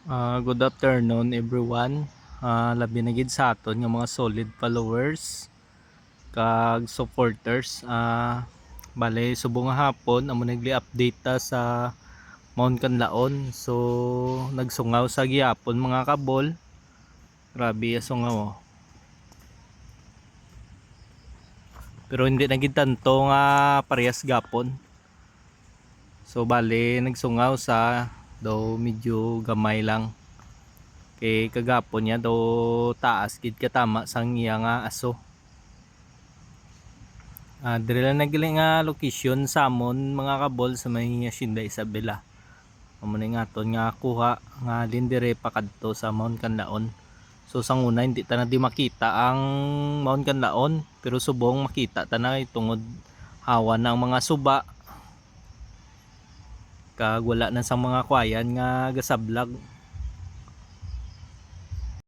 Good afternoon everyone. Labi na gid sa aton nga mga solid followers kag supporters. Bale subong nga hapon amo nagli-update ta sa Mount Canlaon. So nagsungaw sa gihapon mga kabol. Grabe sungaw oh. Pero hindi na gid tanto nga parehas gapon. So bale nagsungaw sa daw medyo gamay lang. Kay kagapon niya daw taas gid katama sang iya nga aso. Dire lang nagiling nga location sa amon mga kabol sa may Hacienda Isabela. Amo ni nga aton nga kuha nga lindire pakadto sa Mount Canlaon. So sang una hindi ta na di makita ang Mount Canlaon, pero subong makita ta na tungod hawan ng mga suba. Kag wala na sang mga kwayan nga gasablag.